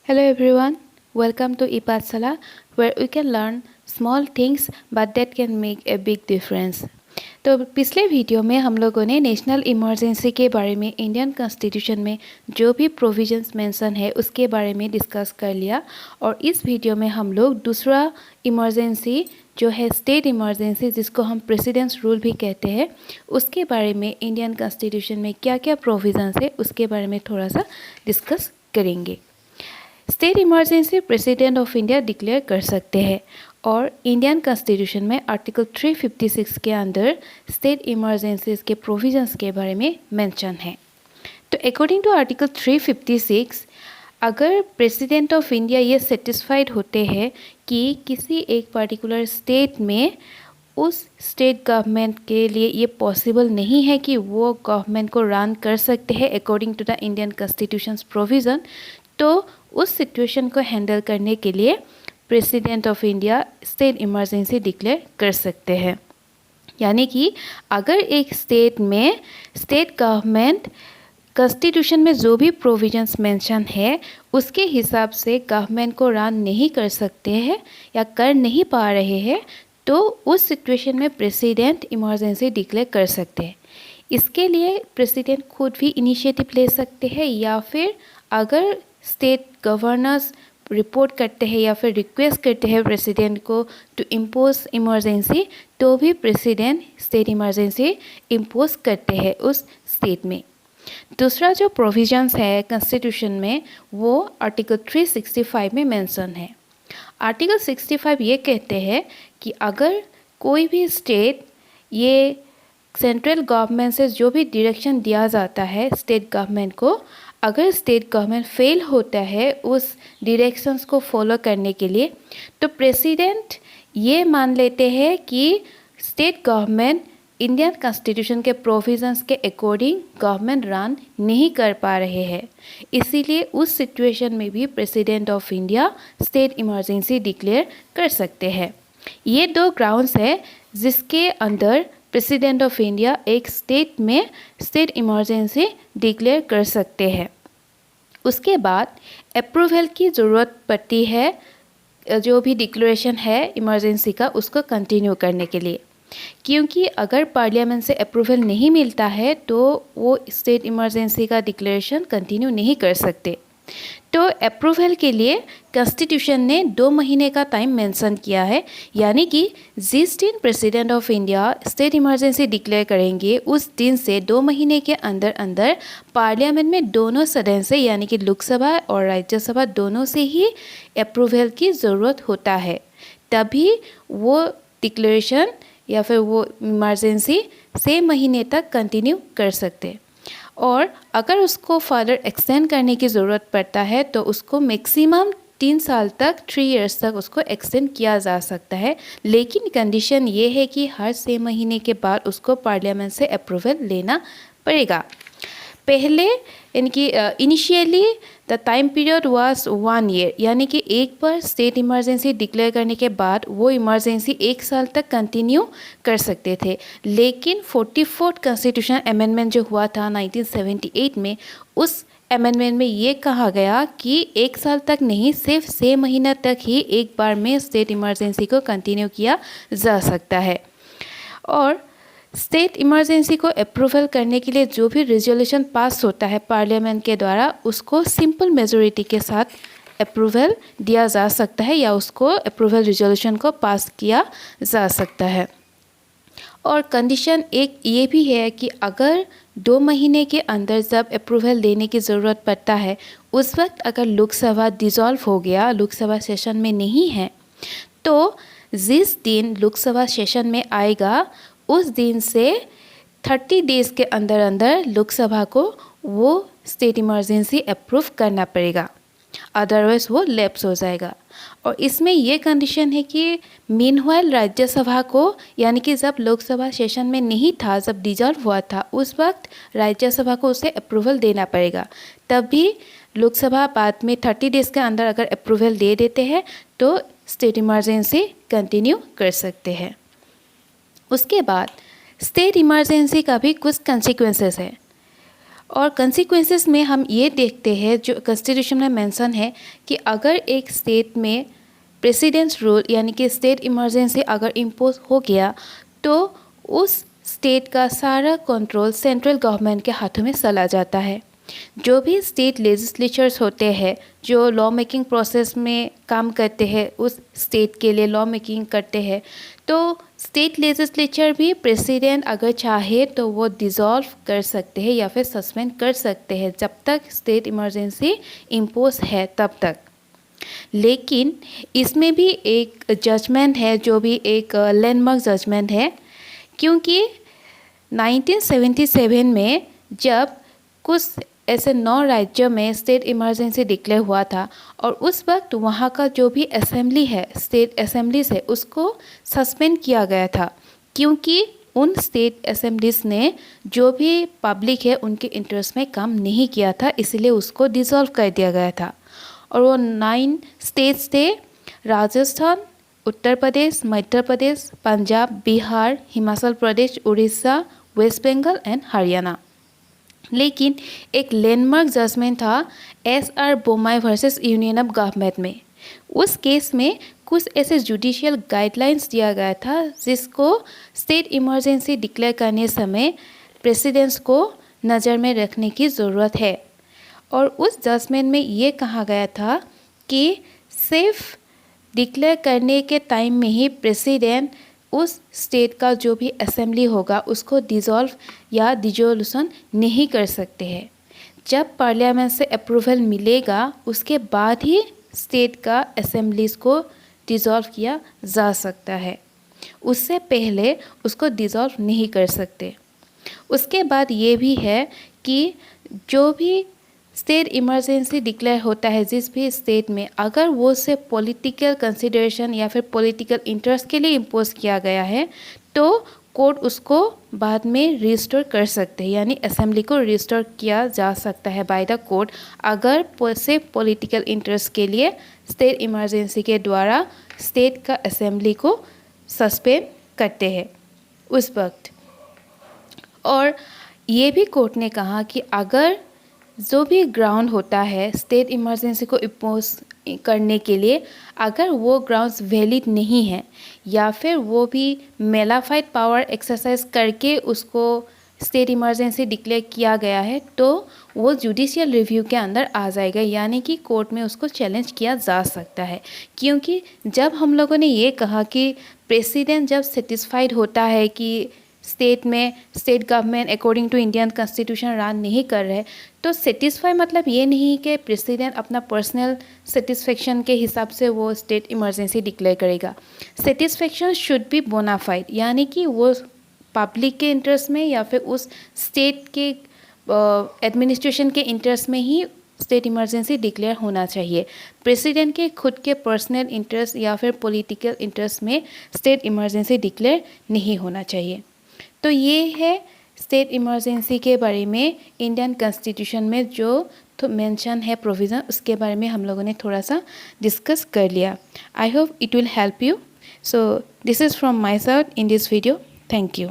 Hello everyone, welcome to ePathshala where we can learn small things but that can make a big difference। तो पिछले video में हम लोगों ने national emergency के बारे में इंडियन कॉन्स्टिट्यूशन में जो भी प्रोविजंस मेंशन है उसके बारे में डिस्कस कर लिया और इस वीडियो में हम लोग दूसरा इमरजेंसी जो है स्टेट इमरजेंसी जिसको हम प्रेसिडेंट्स रूल भी कहते हैं उसके बारे में इंडियन कॉन्स्टिट्यूशन में क्या क्या प्रोविजंस है उसके बारे में थोड़ा सा डिस्कस करेंगे। State emergency president of India declare कर सकते हैं और इंडियन कॉन्स्टिट्यूशन में आर्टिकल 356 के अंदर स्टेट इमरजेंसीज के प्रोविजंस के बारे में मेंशन है। तो अकॉर्डिंग टू आर्टिकल 356 अगर प्रेसिडेंट ऑफ इंडिया ये सेटिस्फाइड होते हैं कि किसी एक पर्टिकुलर स्टेट में उस स्टेट गवर्नमेंट के लिए ये पॉसिबल नहीं है कि वो गवर्नमेंट को रन कर सकते हैं according to the Indian constitution's provision, तो उस सिचुएशन को हैंडल करने के लिए president of India state emergency declare कर सकते हैं। यानी कि अगर एक स्टेट में स्टेट गवर्नमेंट कॉन्स्टिट्यूशन में जो भी प्रोविजंस मेंशन है उसके हिसाब से गवर्नमेंट को रन नहीं कर सकते हैं या कर नहीं पा रहे हैं, तो उस सिचुएशन में प्रेसिडेंट इमरजेंसी डिक्लेयर कर सकते हैं। इसके लिए प्रेसिडेंट खुद भी इनिशिएटिव ले सकते हैं या फिर अगर स्टेट गवर्नर्स रिपोर्ट करते हैं या फिर रिक्वेस्ट करते हैं प्रेसिडेंट को टू इम्पोज इमरजेंसी, तो भी प्रेसिडेंट स्टेट इमरजेंसी इम्पोज करते हैं उस स्टेट में। दूसरा जो प्रोविजंस है कॉन्स्टिट्यूशन में वो आर्टिकल 365 में मेंशन है। आर्टिकल 65 ये कहते हैं कि अगर कोई भी स्टेट ये सेंट्रल गवर्नमेंट से जो भी डायरेक्शन दिया जाता है स्टेट गवर्नमेंट को, अगर स्टेट गवर्नमेंट फेल होता है उस डायरेक्शंस को फॉलो करने के लिए, तो प्रेसिडेंट ये मान लेते हैं कि स्टेट गवर्नमेंट इंडियन कॉन्स्टिट्यूशन के प्रोविजंस के अकॉर्डिंग गवर्नमेंट रन नहीं कर पा रहे हैं। इसीलिए उस सिचुएशन में भी president of India state emergency declare कर सकते हैं। ये दो ग्राउंड्स है जिसके अंदर प्रेसिडेंट ऑफ इंडिया एक स्टेट में स्टेट इमरजेंसी डिक्लेयर कर सकते हैं। उसके बाद अप्रूवल की ज़रूरत पड़ती है जो भी डिक्लेरेशन है इमरजेंसी का उसको कंटिन्यू करने के लिए, क्योंकि अगर पार्लियामेंट से अप्रूवल नहीं मिलता है तो वो स्टेट इमरजेंसी का डिक्लेरेशन कंटिन्यू नहीं कर सकते। तो अप्रूवल के लिए कॉन्स्टिट्यूशन ने 2 महीने का टाइम मेंशन किया है, यानी कि जिस दिन president of India state emergency declare करेंगे उस दिन से 2 महीने के अंदर अंदर पार्लियामेंट में दोनों सदन से यानी कि लोकसभा और राज्यसभा दोनों से ही अप्रूवल की ज़रूरत होता है, तभी वो डिक्लेरेशन या फिर वो इमरजेंसी 6 महीने तक कंटिन्यू कर सकते। और अगर उसको फर्दर एक्सटेंड करने की ज़रूरत पड़ता है तो उसको मैक्सिमम 3 साल तक 3 इयर्स तक उसको एक्सटेंड किया जा सकता है, लेकिन कंडीशन ये है कि हर 6 महीने के बाद उसको पार्लियामेंट से अप्रूवल लेना पड़ेगा। पहले यानी कि initially the time period was 1 year, यानी कि एक बार स्टेट इमरजेंसी डिक्लेयर करने के बाद वो इमरजेंसी 1 साल तक कंटिन्यू कर सकते थे। लेकिन 44th कॉन्स्टिट्यूशन अमेंडमेंट जो हुआ था 1978 में, उस अमेंडमेंट में ये कहा गया कि 1 साल तक नहीं सिर्फ 6 महीना तक ही एक बार में स्टेट इमरजेंसी को कंटिन्यू किया जा सकता है। और स्टेट इमरजेंसी को अप्रूवल करने के लिए जो भी रेजोल्यूशन पास होता है पार्लियामेंट के द्वारा उसको सिंपल मेजॉरिटी के साथ अप्रूवल दिया जा सकता है या उसको अप्रूवल रेजोल्यूशन को पास किया जा सकता है। और कंडीशन एक ये भी है कि अगर 2 महीने के अंदर जब अप्रूवल देने की ज़रूरत पड़ता है उस वक्त अगर लोकसभा डिसॉल्व हो गया, लोकसभा सेशन में नहीं है, तो जिस दिन लोकसभा सेशन में आएगा उस दिन से 30 डेज़ के अंदर अंदर लोकसभा को वो स्टेट इमरजेंसी अप्रूव करना पड़ेगा, अदरवाइज वो लैप्स हो जाएगा। और इसमें ये कंडीशन है कि मीनवाइल राज्यसभा को, यानी कि जब लोकसभा सेशन में नहीं था, जब डिसॉल्व हुआ था, उस वक्त राज्यसभा को उसे अप्रूवल देना पड़ेगा। तब भी लोकसभा बाद में 30 डेज़ के अंदर अगर अप्रूवल दे देते हैं तो स्टेट इमरजेंसी कंटिन्यू कर सकते हैं। उसके बाद स्टेट इमरजेंसी का भी कुछ कंसिक्वेंसेस है और कंसिक्वेंसेस में हम ये देखते हैं जो कॉन्स्टिट्यूशन में मेंशन है कि अगर एक स्टेट में प्रेसिडेंट्स रूल यानी कि स्टेट इमरजेंसी अगर इम्पोज हो गया तो उस स्टेट का सारा कंट्रोल सेंट्रल गवर्नमेंट के हाथों में चला जाता है। जो भी स्टेट लेजिस्लेचर्स होते हैं जो लॉ मेकिंग प्रोसेस में काम करते हैं, उस स्टेट के लिए लॉ मेकिंग करते हैं, तो स्टेट लेजिस्लेचर भी प्रेसिडेंट अगर चाहे तो वो डिज़ोल्व कर सकते हैं या फिर सस्पेंड कर सकते हैं जब तक स्टेट इमरजेंसी इम्पोज है तब तक। लेकिन इसमें भी एक जजमेंट है जो भी एक लैंडमार्क जजमेंट है, क्योंकि 1977 में जब कुछ ऐसे 9 राज्यों में स्टेट इमरजेंसी डिक्लेयर हुआ था और उस वक्त वहाँ का जो भी असेंबली है, स्टेट असेंबलीज है, उसको सस्पेंड किया गया था, क्योंकि उन स्टेट असेंबलीज ने जो भी पब्लिक है उनके इंटरेस्ट में काम नहीं किया था, इसलिए उसको डिसॉल्व कर दिया गया था। और वो 9 स्टेट्स थे, राजस्थान, उत्तर प्रदेश, मध्य प्रदेश, पंजाब, बिहार, हिमाचल प्रदेश, उड़ीसा, वेस्ट बंगाल एंड हरियाणा। लेकिन एक लैंडमार्क जजमेंट था SR Bommai versus union of government में। उस केस में कुछ ऐसे जुडिशियल गाइडलाइंस दिया गया था जिसको स्टेट इमरजेंसी डिक्लेयर करने समय प्रेसिडेंट्स को नज़र में रखने की ज़रूरत है। और उस जजमेंट में ये कहा गया था कि सिर्फ डिक्लेयर करने के टाइम में ही प्रेसिडेंट उस स्टेट का जो भी असेंबली होगा उसको डिज़ोल्व या डिजोल्यूशन नहीं कर सकते हैं। जब पार्लियामेंट से अप्रूवल मिलेगा उसके बाद ही स्टेट का असेंबलीज को डिज़ोल्व किया जा सकता है, उससे पहले उसको डिज़ोल्व नहीं कर सकते। उसके बाद ये भी है कि जो भी स्टेट इमरजेंसी डिक्लेयर होता है जिस भी स्टेट में, अगर वो से पॉलिटिकल कंसिडरेशन या फिर पॉलिटिकल इंटरेस्ट के लिए इम्पोज किया गया है तो कोर्ट उसको बाद में रिस्टोर कर सकते हैं, यानी असेंबली को रिस्टोर किया जा सकता है बाय द कोर्ट अगर से पॉलिटिकल इंटरेस्ट के लिए स्टेट इमरजेंसी के द्वारा स्टेट का असेंबली को सस्पेंड करते हैं उस वक्त। और ये भी कोर्ट ने कहा कि अगर जो भी ग्राउंड होता है स्टेट इमरजेंसी को इम्पोज करने के लिए, अगर वो ग्राउंड्स वैलिड नहीं है या फिर वो भी मेलाफाइड पावर एक्सरसाइज करके उसको स्टेट इमरजेंसी डिक्लेयर किया गया है तो वो जुडिशियल रिव्यू के अंदर आ जाएगा, यानी कि कोर्ट में उसको चैलेंज किया जा सकता है। क्योंकि जब हम लोगों ने ये कहा कि प्रेसिडेंट जब सेटिस्फाइड होता है कि स्टेट में state government according to Indian constitution run नहीं कर रहे, तो सेटिस्फाई मतलब ये नहीं कि प्रेसिडेंट अपना पर्सनल सेटिस्फेक्शन के हिसाब से वो स्टेट इमरजेंसी डिक्लेयर करेगा। सेटिस्फेक्शन शुड बी बोनाफाइड, यानी कि वो पब्लिक के इंटरेस्ट में या फिर उस स्टेट के एडमिनिस्ट्रेशन के इंटरेस्ट में ही स्टेट इमरजेंसी डिक्लेयर होना चाहिए। प्रेसिडेंट के खुद के पर्सनल इंटरेस्ट या फिर पॉलिटिकल इंटरेस्ट में स्टेट इमरजेंसी डिक्लेयर नहीं होना चाहिए। तो ये है स्टेट इमरजेंसी के बारे में इंडियन कॉन्स्टिट्यूशन में जो मेंशन है प्रोविज़न, उसके बारे में हम लोगों ने थोड़ा सा डिस्कस कर लिया। I hope it will help you. So this is from my side in this video. Thank you.